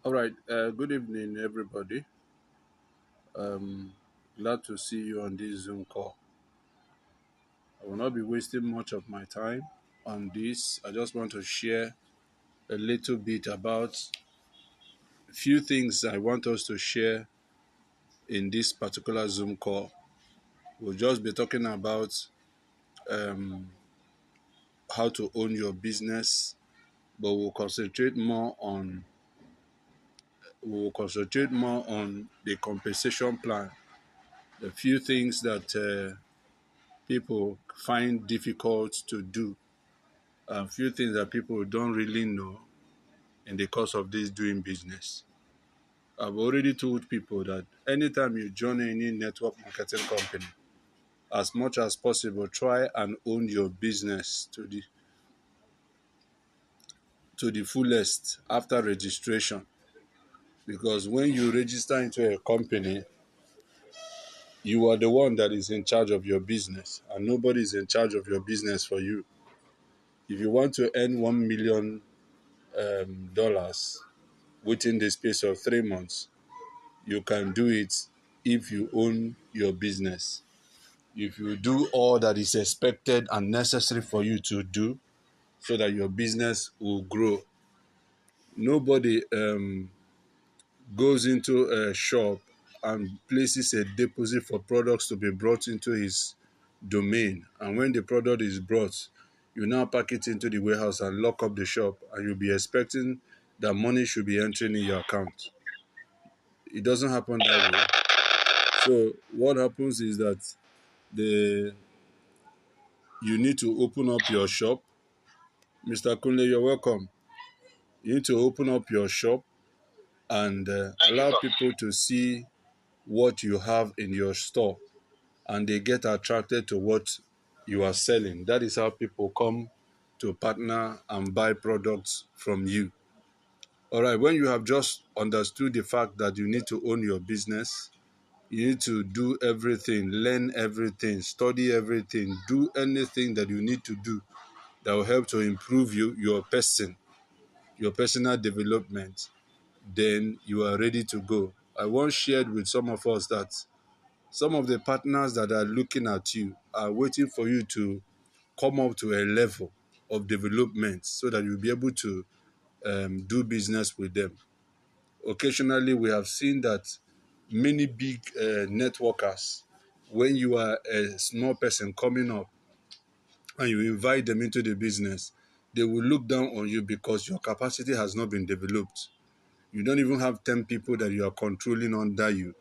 All right. Good evening, everybody. Um, Glad to see you on this Zoom call. I will not be wasting much of my time on this. I just want to share a little bit about a few things I want us to share in this particular Zoom call. We'll just be talking about um, how to own your business, but we'll concentrate more on the compensation plan. The few things that people find difficult to do. A few things that people don't really know in the course of this doing business. I've already told people that anytime you join any network marketing company, as much as possible, try and own your business to the fullest after registration. Because when you register into a company, you are the one that is in charge of your business, and nobody is in charge of your business for you. If you want to earn $1 million within the space of 3 months, you can do it if you own your business. If you do all that is expected and necessary for you to do so that your business will grow. Nobody goes into a shop and places a deposit for products to be brought into his domain. And when the product is brought, you now pack it into the warehouse and lock up the shop, and you'll be expecting that money should be entering in your account. It doesn't happen that way. So what happens is that the you need to open up your shop. Mr. Kunle, you're welcome. You need to open up your shop and allow people to see what you have in your store, and they get attracted to what you are selling. That is how people come to partner and buy products from you. All right, when you have just understood the fact that you need to own your business, you need to do everything, learn everything, study everything, do anything that you need to do that will help to improve your personal development, then you are ready to go. I once shared with some of us that some of the partners that are looking at you are waiting for you to come up to a level of development so that you'll be able to do business with them. Occasionally, we have seen that many big networkers, when you are a small person coming up and you invite them into the business, they will look down on you because your capacity has not been developed. You don't even have 10 people that you are controlling under you,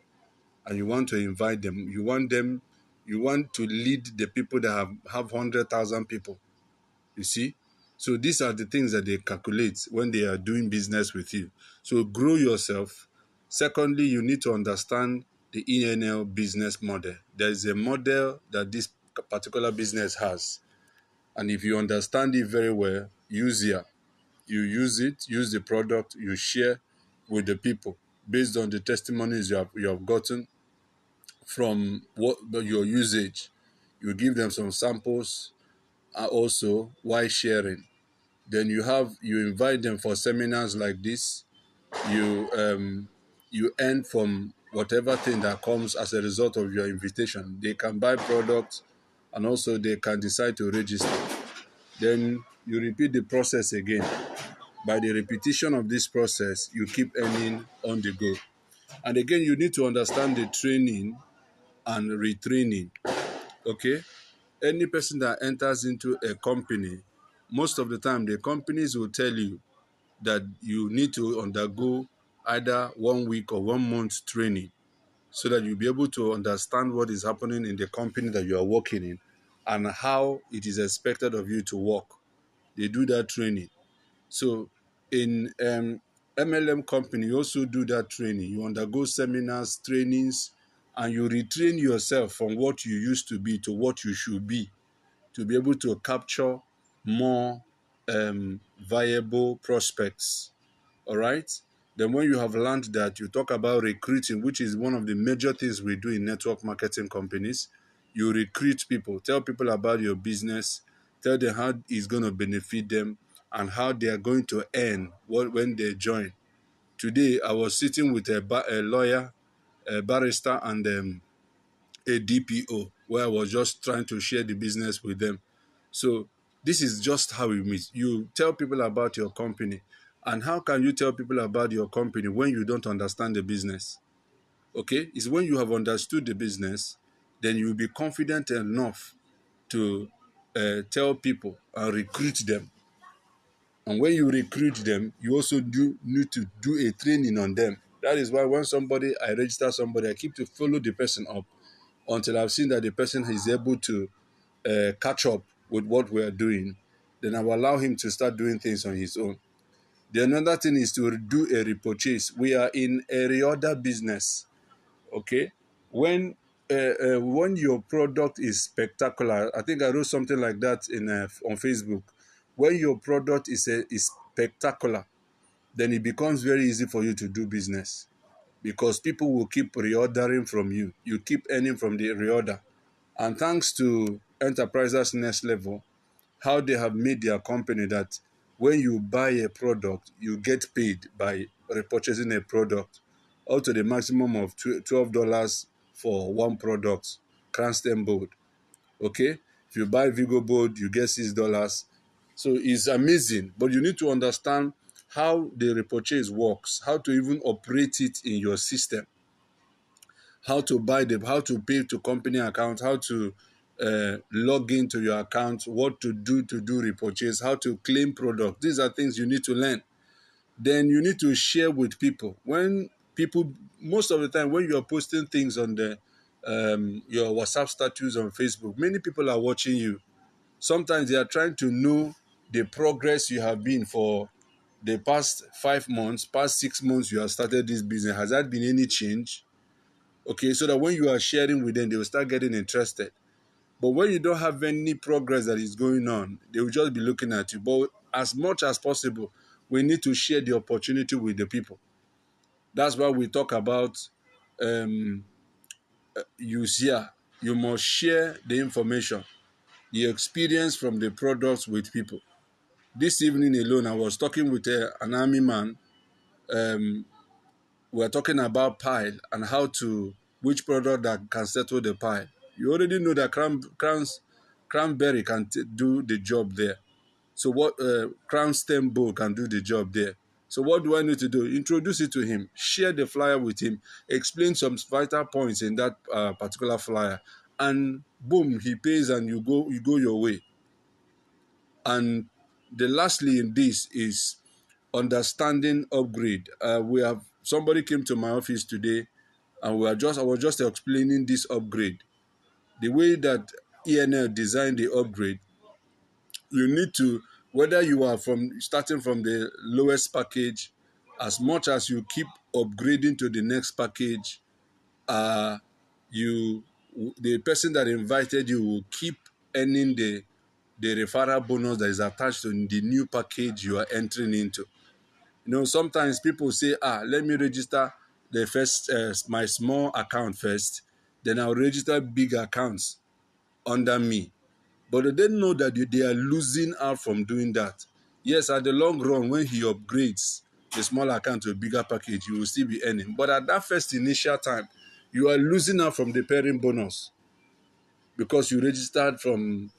and you want to invite them. You want to lead the people that have 100,000 people. You see? So these are the things that they calculate when they are doing business with you. So grow yourself. Secondly, you need to understand the ENL business model. There is a model that this particular business has. And if you understand it very well, use it. You use it, use the product, you share with the people based on the testimonies you have gotten from your usage. You give them some samples, also while sharing. Then you invite them for seminars like this. You earn from whatever thing that comes as a result of your invitation. They can buy products, and also they can decide to register. Then you repeat the process again. By the repetition of this process, you keep earning on the go. And again, you need to understand the training and retraining. Okay? Any person that enters into a company, most of the time the companies will tell you that you need to undergo either 1 week or 1 month training so that you'll be able to understand what is happening in the company that you are working in and how it is expected of you to work. They do that training. So in MLM company, you also do that training. You undergo seminars, trainings, and you retrain yourself from what you used to be to what you should be to be able to capture more viable prospects. All right. Then when you have learned that, you talk about recruiting, which is one of the major things we do in network marketing companies. You recruit people, tell people about your business, tell them how it's going to benefit them and how they are going to earn when they join. Today, I was sitting with a lawyer, a barrister, and a DPO, where I was just trying to share the business with them. So this is just how we meet. You tell people about your company. And how can you tell people about your company when you don't understand the business? Okay? It's when you have understood the business, then you'll be confident enough to tell people and recruit them. And when you recruit them, you also do need to do a training on them. That is why when I register somebody, I keep to follow the person up until I've seen that the person is able to catch up with what we are doing. Then I will allow him to start doing things on his own. The another thing is to do a repurchase. We are in a reorder business. Okay, when your product is spectacular, I think I wrote something like that in on Facebook. When your product is spectacular, then it becomes very easy for you to do business because people will keep reordering from you. You keep earning from the reorder, and thanks to Enterprises Next Level, how they have made their company that when you buy a product, you get paid by repurchasing a product up to the maximum of $12 for one product, cranston board. Okay? If you buy Vigo board, you get $6. So it's amazing, but you need to understand how the repurchase works, how to even operate it in your system, how to buy them, how to pay to company account, how to log into your account, what to do repurchase, how to claim product. These are things you need to learn. Then you need to share with people. When people, most of the time, when you're posting things on the your WhatsApp status on Facebook, many people are watching you. Sometimes they are trying to know the progress you have been for the past 5 months, past 6 months you have started this business. Has that been any change? Okay, so that when you are sharing with them, they will start getting interested. But when you don't have any progress that is going on, they will just be looking at you. But as much as possible, we need to share the opportunity with the people. That's why we talk about um, use here. You must share the information, the experience from the products with people. This evening alone, I was talking with an army man. Um, we're talking about pile and how to which product that can settle the pile. You already know that cranberry can do the job there. So what crown stem bowl can do the job there. So what do I need to do? Introduce it to him, share the flyer with him, explain some vital points in that particular flyer, and boom, he pays and you go your way. And the lastly in this is understanding upgrade. We have somebody came to my office today, and I was just explaining this upgrade. The way that ENL designed the upgrade, you need to, whether you are from starting from the lowest package, as much as you keep upgrading to the next package, you the person that invited you will keep earning the referral bonus that is attached to the new package you are entering into. You know, sometimes people say, let me register the first my small account first, then I'll register big accounts under me. But they didn't know that they are losing out from doing that. Yes, at the long run, when he upgrades the small account to a bigger package, you will still be earning. But at that first initial time, you are losing out from the pairing bonus because you registered from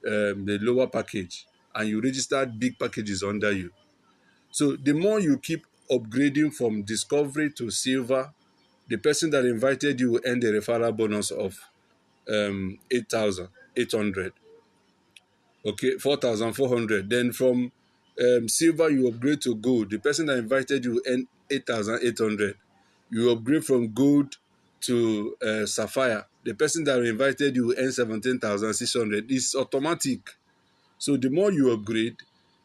the lower package and you registered big packages under you. So the more you keep upgrading from discovery to silver, the person that invited you will earn the referral bonus of 8,800. Okay, 4,400. Then from silver, you upgrade to gold. The person that invited you will earn 8,800. You upgrade from gold to sapphire. The person that invited you will earn 17,600. It's automatic. So the more you upgrade,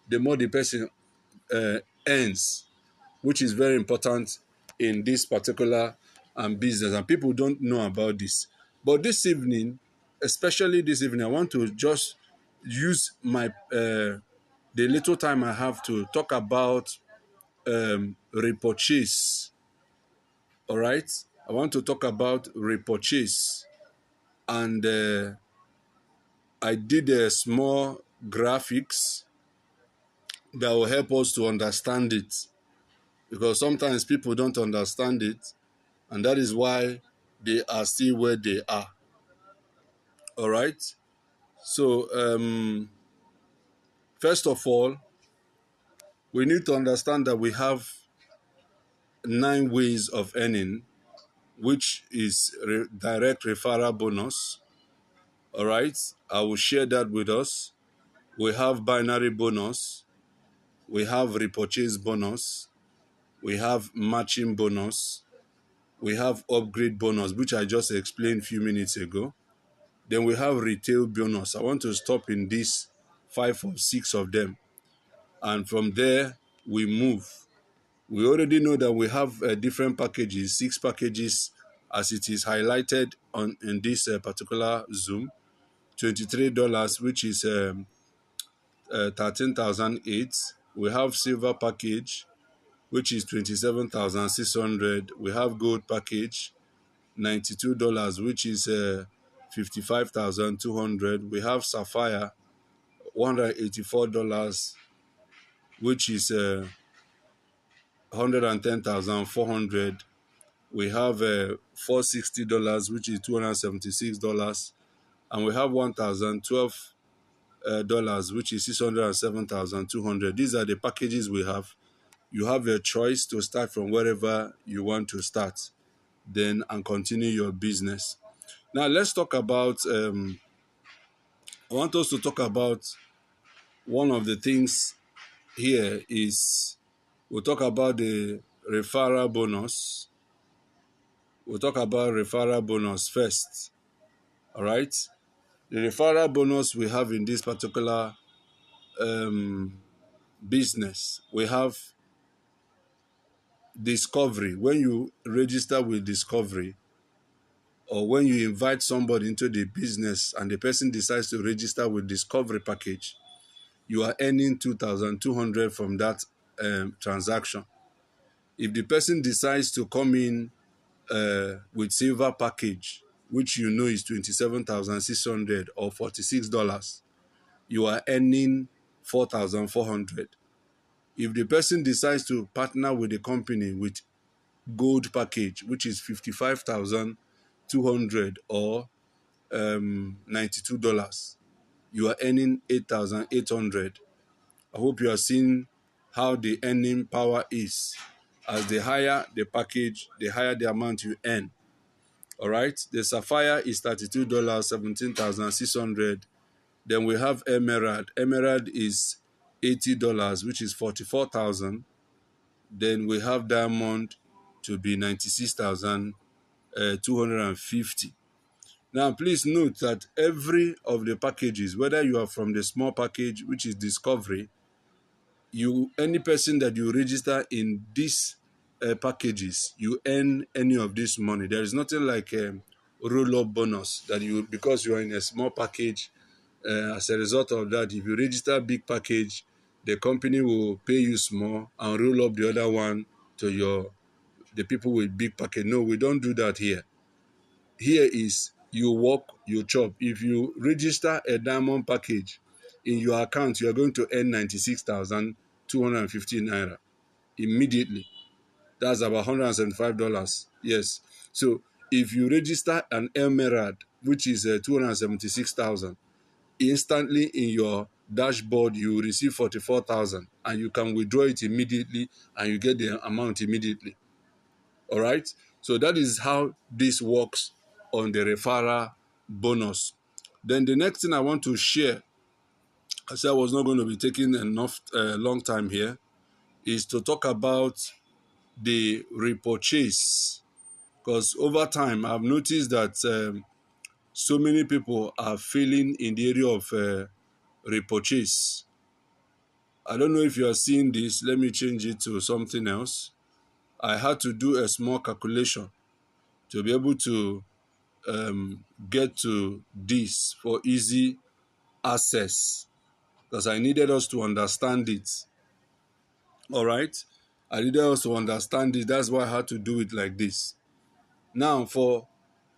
the more the person earns, which is very important in this particular business. And people don't know about this. But this evening, especially this evening, I want to just use my the little time I have to talk about repurchase. All right, I want to talk about repurchase, and I did a small graphics that will help us to understand it. because sometimes people don't understand it, and that is why they are still where they are. All right. So, first of all, we need to understand that we have 9 ways of earning, which is direct referral bonus. All right. I will share that with us. We have binary bonus. We have repurchase bonus. We have matching bonus. We have upgrade bonus, which I just explained a few minutes ago. Then we have retail bonus. I want to stop in these 5 or 6 of them. And from there, we move. We already know that we have different packages, 6 packages, as it is highlighted on in this particular Zoom. $23, which is 13,008. We have silver package, which is 27,600. We have gold package, $92, which is 55,200. We have sapphire, $184, which is 110,400. We have $460, which is $276, and we have $1,012, which is 607,200. These are the packages we have. You have a choice to start from wherever you want to start, then and continue your business. Now let's talk about. I want us to talk about one of the things here is we'll talk about the referral bonus. We'll talk about referral bonus first. All right. The referral bonus we have in this particular business, we have discovery. When you register with discovery, or when you invite somebody into the business and the person decides to register with discovery package, you are earning 2,200 from that transaction. If the person decides to come in with silver package, which you know is 27,600 or $46, you are earning 4,400. If the person decides to partner with the company with gold package, which is 55,200 or $92, you are earning 8,800. I hope you are seeing how the earning power is. As the higher the package, the higher the amount you earn. All right. The sapphire is $32, 17,600. Then we have emerald. Emerald is $80, which is 44,000. Then we have diamond to be 96,250. Now, please note that every of the packages, whether you are from the small package, which is discovery, any person that you register in these packages, you earn any of this money. There is nothing like roll-up bonus that you, because you are in a small package. As a result of that, if you register big package, the company will pay you small and roll up the other one to the people with big package. No, we don't do that here. Here is you work, you chop. If you register a diamond package in your account, you are going to earn 96,250 naira immediately. That's about $175. Yes. So if you register an emerald, which is 276,000, instantly in your dashboard you will receive 44,000, and you can withdraw it immediately and you get the amount immediately. All right. So that is how this works on the referral bonus. Then the next thing I want to share, I said I was not going to be taking enough long time here, is to talk about the repurchase. Because over time I've noticed that so many people are failing in the area of repurchase. I don't know if you are seeing this. Let me change it to something else. I had to do a small calculation to be able to get to this for easy access, because I needed us to understand it. All right. I needed us to understand it. That's why I had to do it like this. Now, for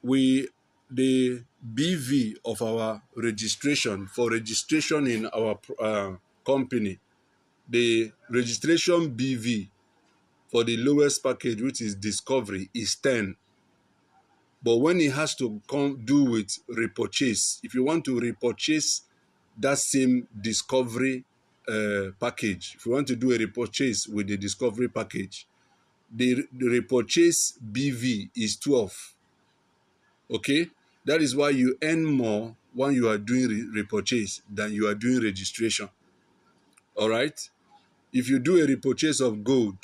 the BV of our registration, for registration in our company, the registration BV for the lowest package, which is discovery, is 10. But when it has to come do with repurchase, if you want to repurchase that same discovery package, if you want to do a repurchase with the discovery package, the repurchase BV is 12. Okay, that is why you earn more when you are doing repurchase than you are doing registration. All right, if you do a repurchase of gold,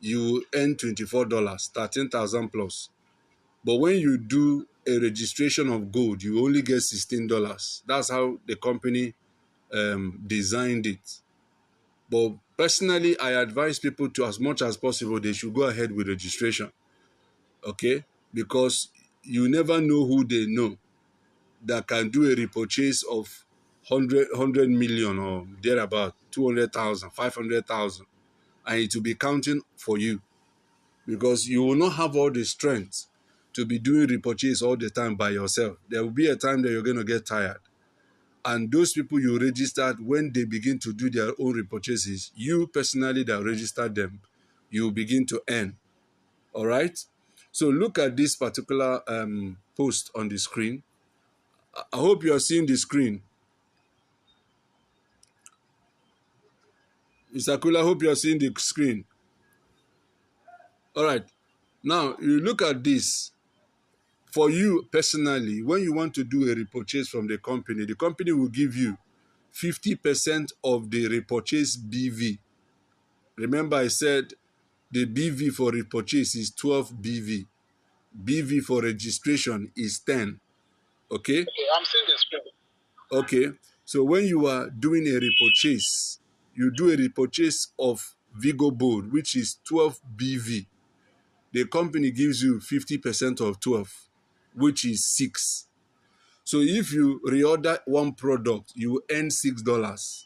you earn $24, 13,000 plus. But when you do a registration of gold, you only get $16. That's how the company designed it. But personally, I advise people to, as much as possible, they should go ahead with registration. Okay, because you never know who they know that can do a repurchase of 100 million or thereabout, 200,000, 500,000, and it will be counting for you, because you will not have all the strength to be doing repurchase all the time by yourself. There will be a time that you're going to get tired. And those people you registered, when they begin to do their own repurchases, you personally that registered them, you begin to earn. All right? So look at this particular post on the screen. I hope you are seeing the screen. Mr. Kula, I hope you are seeing the screen. All right. Now, you look at this. For you personally, when you want to do a repurchase from the company will give you 50% of the repurchase BV. Remember, I said the BV for repurchase is 12 BV. BV for registration is 10. Okay? Okay, I'm seeing the screen. Okay. So when you are doing a repurchase, you do a repurchase of Vigo Bold, which is 12 BV. The company gives you 50% of 12, which is 6. So if you reorder one product, you earn $6.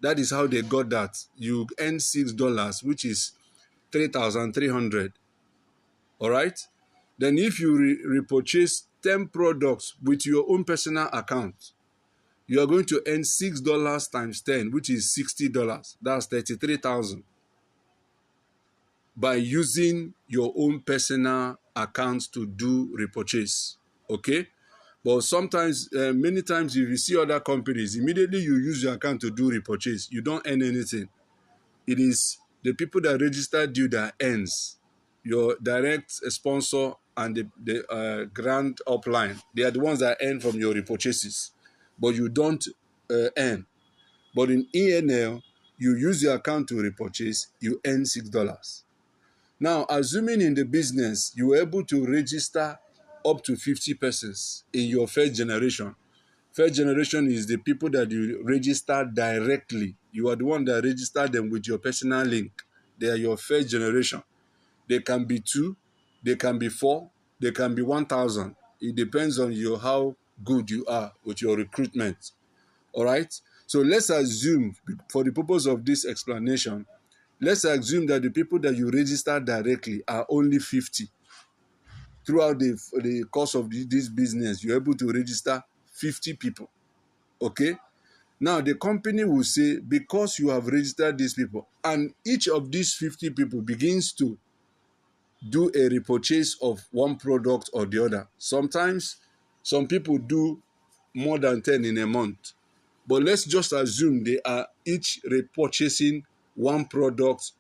That is how they got that. You earn $6, which is 3,300. All right? Then if you repurchase 10 products with your own personal account, you are going to earn $6 times 10, which is $60. That's 33,000 by using your own personal account to do repurchase. Okay? But sometimes, many times, if you see other companies, immediately you use your account to do repurchase, you don't earn anything. It is the people that registered you that earns. Your direct sponsor and the grand upline, they are the ones that earn from your repurchases, but you don't earn. But in ENL, you use your account to repurchase, you earn $6. Now, assuming in the business you were able to register up to 50 persons in your first generation. First generation is the people that you register directly. You are the one that registered them with your personal link. They are your first generation. They can be 2, they can be 4, they can be 1,000. It depends on you how good you are with your recruitment. All right? So let's assume, for the purpose of this explanation, let's assume that the people that you register directly are only 50. Throughout the course of this business, you're able to register 50 people. Okay? Now, the company will say, because you have registered these people, and each of these 50 people begins to do a repurchase of one product or the other. Sometimes, some people do more than 10 in a month. But let's just assume they are each repurchasing one product.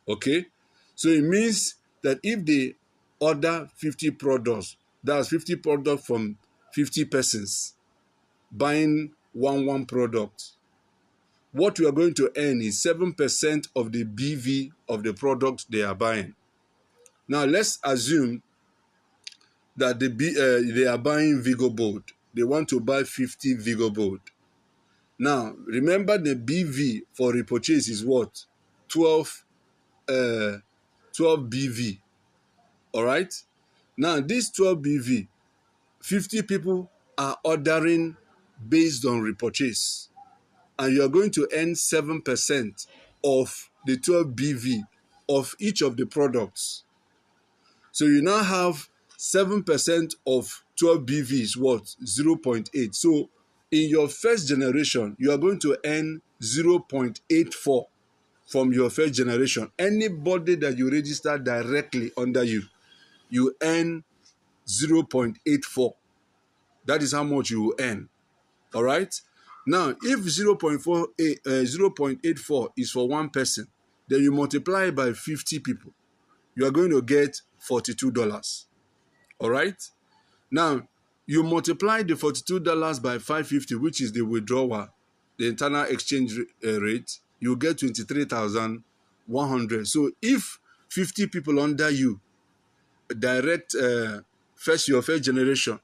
Okay? So it means that if they order 50 products, that's 50 products from 50 persons buying one product. What you are going to earn is 7% of the BV of the product they are buying. Now, let's assume that they are buying Vigo Bold. They want to buy 50 Vigo Bold. Now, remember the BV for repurchase is what? 12 BV. All right? Now, this 12 BV, 50 people are ordering based on repurchase. And you are going to earn 7% of the 12 BV of each of the products. So you now have 7% of 12 BV is what? 0.8. So in your first generation, you are going to earn 0.84. from your first generation, anybody that you register directly under you, you earn 0.84. That is how much you will earn. All right. Now, if 0.84 is for one person, then you multiply by 50 people, you are going to get $42. All right. Now, you multiply the $42 by 550, which is the withdrawal, the internal exchange rate, you get 23,100. So if 50 people under you direct your first generation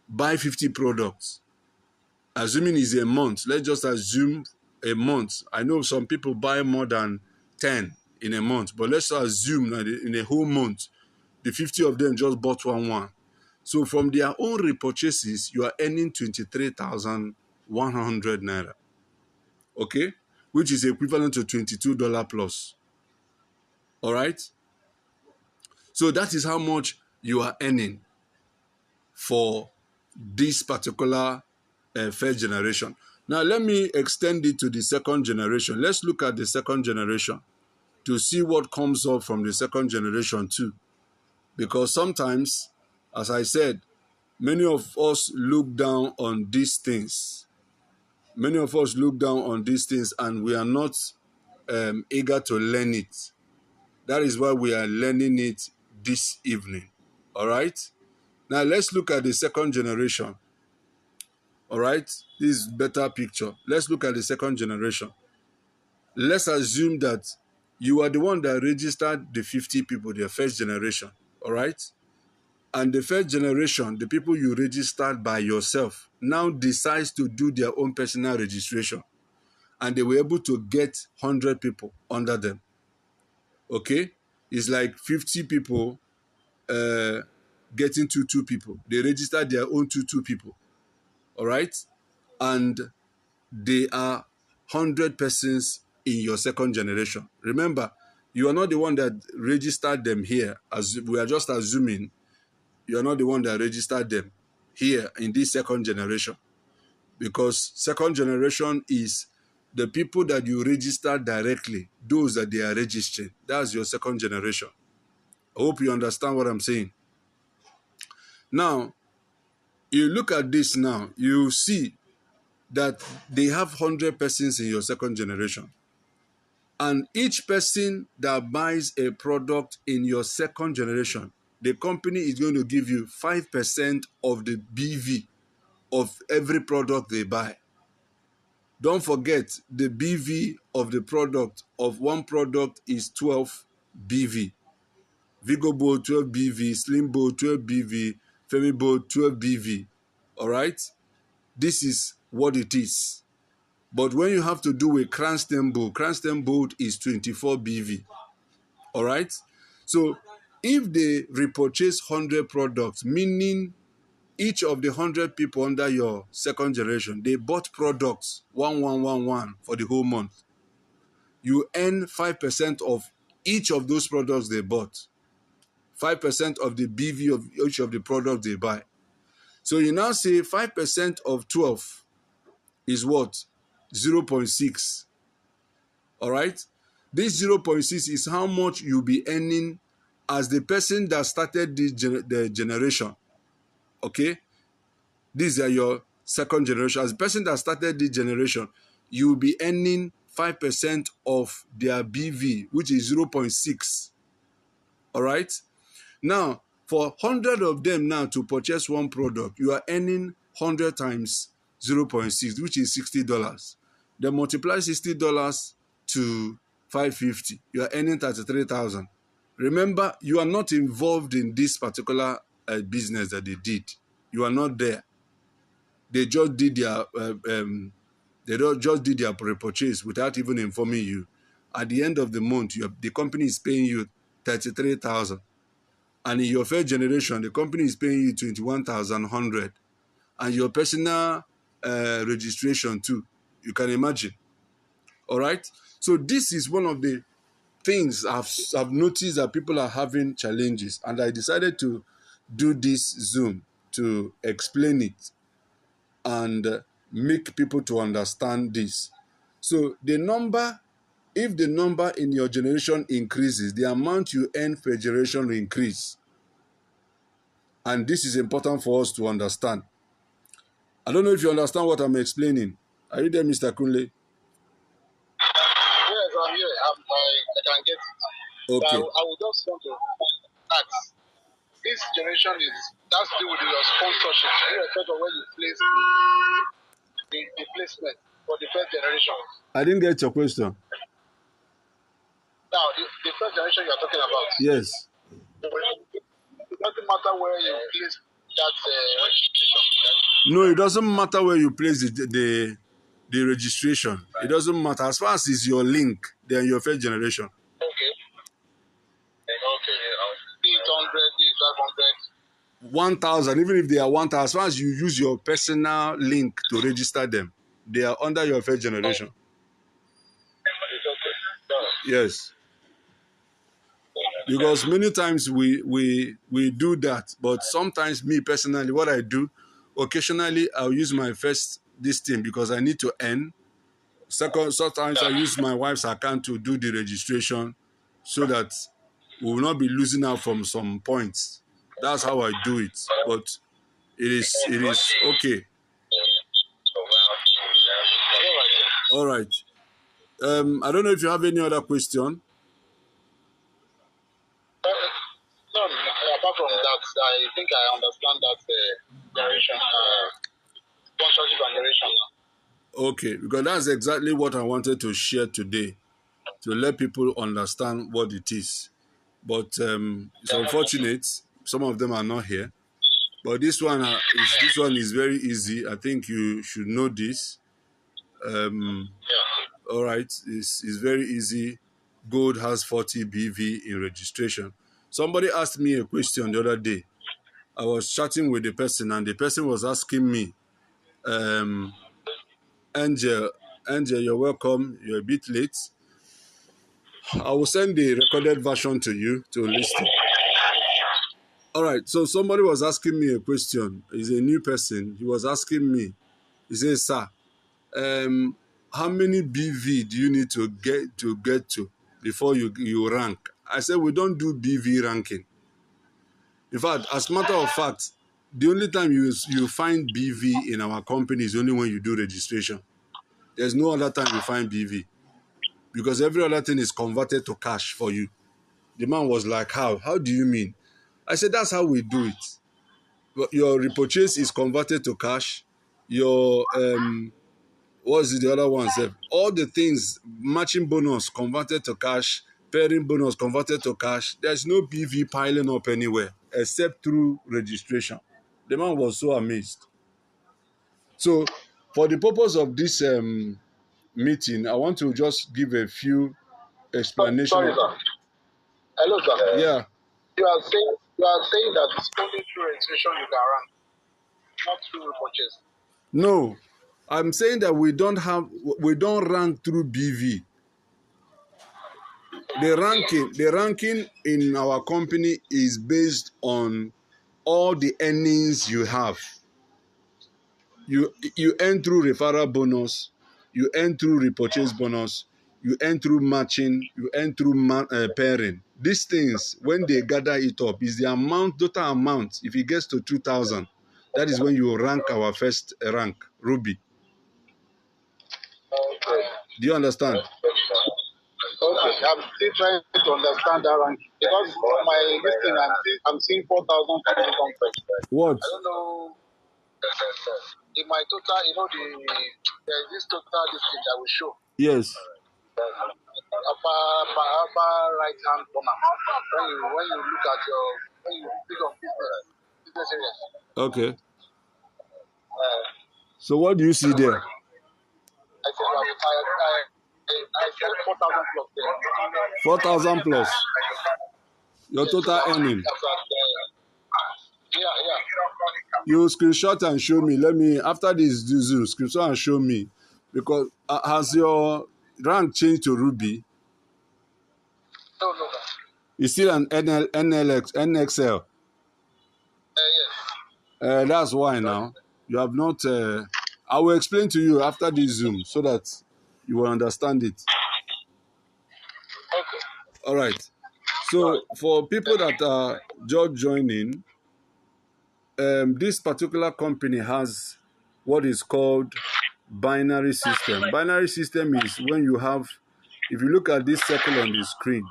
buy 50 products, assuming it's a month, let's just assume a month. I know some people buy more than 10 in a month, but let's assume that in a whole month, the 50 of them just bought one. So from their own repurchases, you are earning 23,100 naira. Okay? Which is equivalent to $22 plus. All right? So that is how much you are earning for this particular first generation. Now, let me extend it to the second generation. Let's look at the second generation to see what comes up from the second generation too. Because sometimes, as I said, many of us look down on these things. Many of us look down on these things and we are not eager to learn it. That is why we are learning it this evening. All right? Now, let's look at the second generation. All right? This is a better picture. Let's look at the second generation. Let's assume that you are the one that registered the 50 people, the first generation. All right? And the first generation, the people you registered by yourself, now decides to do their own personal registration. And they were able to get 100 people under them. Okay? It's like 50 people getting two people. They registered their own two people. All right? And they are 100 persons in your second generation. Remember, you are not the one that registered them here. As we are just assuming, you are not the one that registered them here in this second generation. Because second generation is the people that you register directly, those that they are registering. That's your second generation. I hope you understand what I'm saying. Now, you look at this now, you see that they have 100 persons in your second generation. And each person that buys a product in your second generation, the company is going to give you 5% of the BV of every product they buy. Don't forget, the BV of the product of one product is 12 BV. Vigo Bold 12 BV, Slim Bold 12 BV, Femi Bold 12 BV. All right? This is what it is. But when you have to do a Cranston Bold is 24 BV. All right? So if they repurchase 100 products, meaning each of the 100 people under your second generation, they bought products 1111 for the whole month. You earn 5% of each of those products they bought. 5% of the BV of each of the products they buy. So you now say 5% of 12 is what? 0.6. All right? This 0.6 is how much you'll be earning as the person that started the generation. Okay? These are your second generation. As the person that started this generation, you'll be earning 5% of their BV, which is 0.6. All right? Now, for 100 of them now to purchase one product, you are earning 100 times 0.6, which is $60. Then multiply $60 to 550. You are earning 33,000. Remember, you are not involved in this particular business that they did. You are not there. They just did their repurchase without even informing you. At the end of the month, the company is paying you 33,000. And in your first generation, the company is paying you 21,100. And your personal registration too. You can imagine. All right? So this is one of the things I've noticed that people are having challenges. And I decided to do this Zoom to explain it and make people to understand this. So the number if the number in your generation increases, the amount you earn per generation will increase. And this is important for us to understand. I don't know if you understand what I'm explaining. Are you there, Mr. Kunle? Yes, I'm here. I can get it. Okay. I would just want to ask. This generation that's to do with your sponsorship, irrespective of where you place the placement for the first generation. I didn't get your question. Now, the first generation you are talking about. Yes. It doesn't matter where you place that registration. No, it doesn't matter where you place the registration. It doesn't matter. As far as it's your link, then your first generation. Okay. Be it 100, be it 500. 1,000, even if they are 1,000, as far as you use your personal link to register them, they are under your first generation. It's okay. Yes. Because many times we do that, but sometimes me personally, what I do, occasionally I'll use my first this thing because I need to earn. Second, sometimes I use my wife's account to do the registration so that we will not be losing out from some points. That's how I do it. But it is okay. All right. I don't know if you have any other question. No, apart from that, I think I understand that generation, sponsorship and generation. Okay, because that's exactly what I wanted to share today, to let people understand what it is. But it's unfortunate some of them are not here. But this one is very easy. I think you should know this. All right, it's very easy. Gold has 40 BV in registration. Somebody asked me a question the other day. I was chatting with the person, and the person was asking me, Angel, you're welcome. You're a bit late. I will send the recorded version to you to listen. All right, so somebody was asking me a question. He's a new person. He was asking me, he says, sir, how many BV do you need to get to before you rank? I said, we don't do BV ranking. In fact, as a matter of fact, the only time you find BV in our company is only when you do registration. There's no other time you find BV because every other thing is converted to cash for you. The man was like, how? How do you mean? I said, that's how we do it. Your repurchase is converted to cash. Your what's the other one? All the things, matching bonus converted to cash, pairing bonus converted to cash. There's no BV piling up anywhere except through registration. The man was so amazed. So, for the purpose of this meeting, I want to just give a few explanations. Sorry, sir. Hello, sir. Yeah. You are saying that it's only through registration you can rank, not through repurchase. No, I'm saying that we don't rank through BV. The ranking in our company is based on all the earnings you have. You earn through referral bonus, you earn through repurchase bonus, you earn through matching, you earn through pairing. These things, when they gather it up, is the total amount. If it gets to 2,000, that is when you rank our first rank, Ruby. Okay. Do you understand? Okay, I'm still trying to understand that rank because my listing, I'm seeing 4,000 contracts. What? I don't know. In my total, there's this total listing that will show. Yes. Upper right hand corner. When you look at when you click on business areas. Okay. So what do you see there? I said I said 4,000 plus there. 4,000 plus. Your total earning. Yeah. You screenshot and show me. After this, screenshot and show me. Because has your rank changed to Ruby? No. It's still an NXL. Yes. That's why now. You have not... I will explain to you after this Zoom so that you will understand it. All right. So for people that are just joining, this particular company has what is called binary system. Binary system is when you have, if you look at this circle on the screen,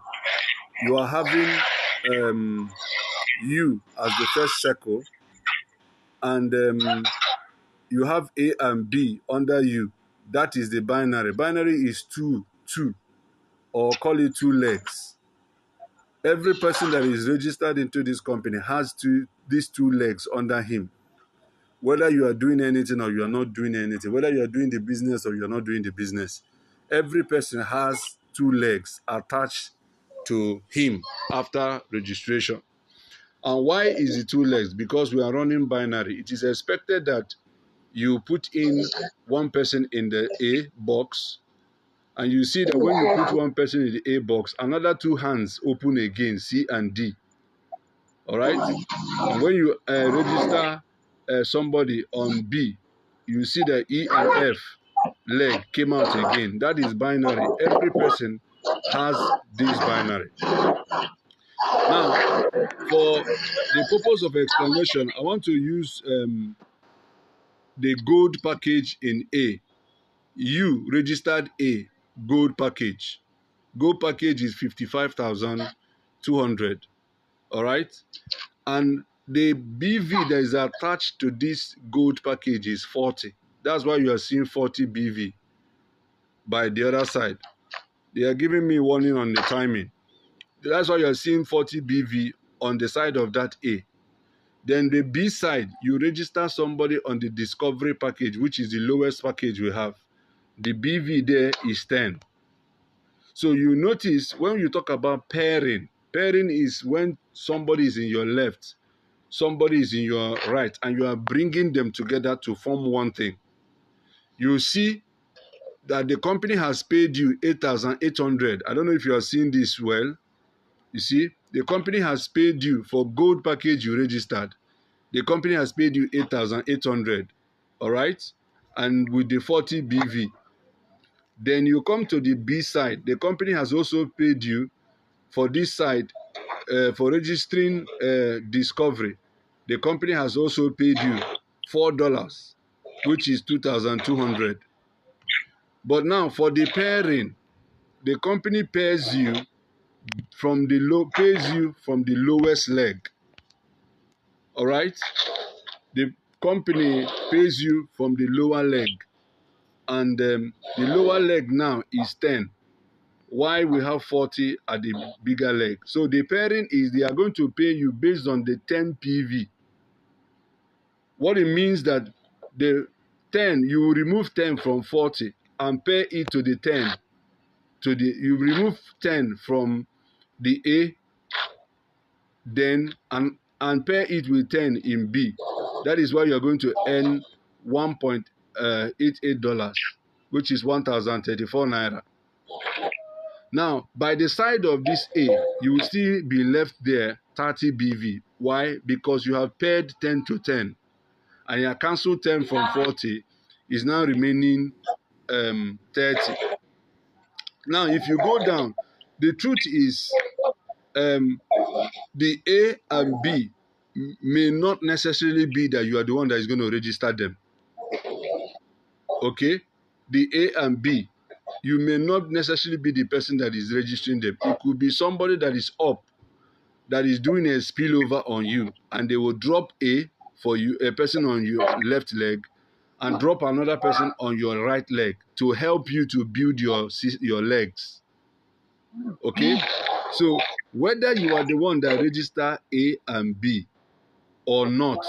you are having U as the first circle, and you have A and B under U. That is the binary. Binary is two, or call it two legs. Every person that is registered into this company has these two legs under him. Whether you are doing anything or you are not doing anything, whether you are doing the business or you are not doing the business, every person has two legs attached to him after registration. And why is it two legs? Because we are running binary. It is expected that you put in one person in the A box, and you see that when you put one person in the A box, another two hands open again, C and D. All right? And when you register somebody on B, you see the E and F leg came out again. That is binary. Every person has this binary. Now, for the purpose of explanation, I want to use the gold package in A. You registered A, gold package. Gold package is 55,200. All right? And the BV that is attached to this gold package is 40. That's why you are seeing 40 BV by the other side. They are giving me warning on the timing. That's why you are seeing 40 BV on the side of that A. Then the B side, you register somebody on the discovery package, which is the lowest package we have. The BV there is 10. So you notice when you talk about pairing, pairing is when somebody is in your left, somebody is in your right, and you are bringing them together to form one thing. You see that the company has paid you 8,800. I don't know if you are seeing this well. You see, the company has paid you for gold package you registered. The company has paid you 8,800. All right? And with the 40 BV. Then you come to the B side. The company has also paid you for this side for registering discovery. The company has also paid you $4, which is 2,200. But now for the pairing, the company pays you from the lowest leg. All right? The company pays you from the lower leg, and the lower leg now is 10. Why we have 40 at the bigger leg? So the pairing is they are going to pay you based on the 10 PV. What it means that the 10, you will remove 10 from 40 and pair it to the 10. You remove 10 from the A, then and pair it with 10 in B. That is why you are going to earn $1.88, which is 1,034 naira. Now, by the side of this A, you will still be left there 30 BV. Why? Because you have paired 10 to 10, and you have cancelled 10 from 40, is now remaining 30. Now, if you go down, the truth is the A and B may not necessarily be that you are the one that is going to register them. Okay? The A and B, you may not necessarily be the person that is registering them. It could be somebody that is up, that is doing a spillover on you, and they will drop A for you, a person on your left leg, and drop another person on your right leg to help you to build your legs. Okay? So whether you are the one that register A and B or not,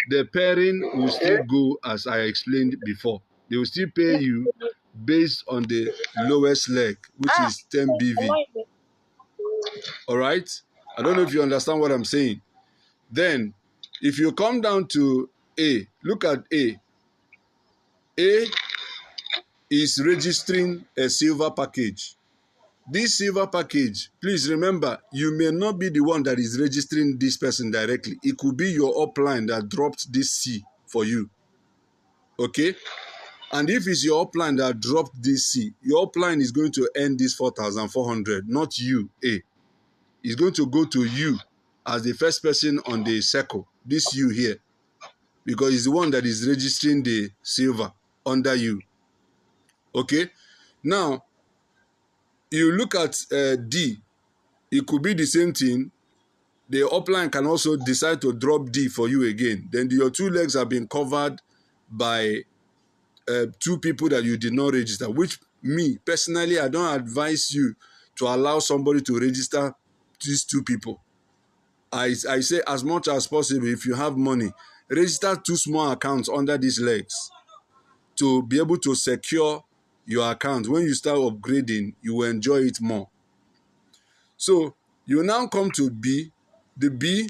the pairing will still go as I explained before. They will still pay you based on the lowest leg, which is 10 BV. All right? I don't know if you understand what I'm saying. Then, if you come down to A, look at A. A is registering a silver package. This silver package, please remember, you may not be the one that is registering this person directly. It could be your upline that dropped this C for you. Okay? And if it's your upline that dropped this C, your upline is going to earn this 4,400, not you, A. It's going to go to you as the first person on the circle, this you here, because it's the one that is registering the silver under you. Okay? Now, you look at D, it could be the same thing. The upline can also decide to drop D for you again. Then your two legs have been covered by two people that you did not register, which me, personally, I don't advise you to allow somebody to register these two people. I say as much as possible, if you have money, register two small accounts under these legs to be able to secure your account. When you start upgrading, you will enjoy it more. So you now come to B. The B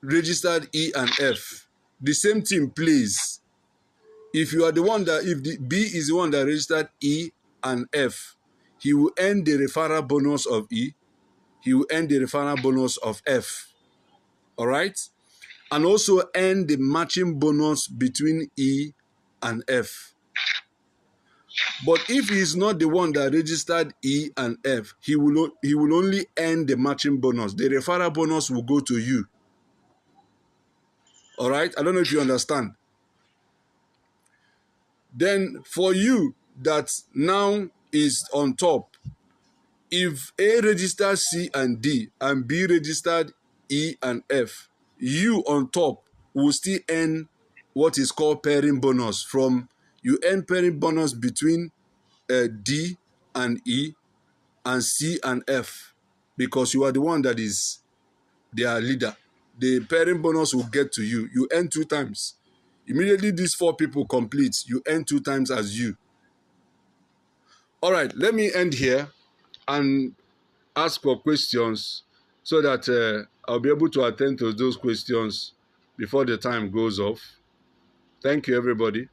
registered E and F. The same thing plays. If you are the one that, if the B is the one that registered E and F, he will earn the referral bonus of E. He will earn the referral bonus of F. All right? And also earn the matching bonus between E and F. But if he is not the one that registered E and F, he will only earn the matching bonus. The referral bonus will go to you. All right? I don't know if you understand. Then for you that now is on top, if A registered C and D and B registered E and F, you on top will still earn what is called pairing bonus. You earn pairing bonus between D and E and C and F, because you are the one that is their leader. The pairing bonus will get to you. You earn 2 times. Immediately these 4 people complete, you earn 2 times as you. All right, let me end here and ask for questions so that I'll be able to attend to those questions before the time goes off. Thank you, everybody.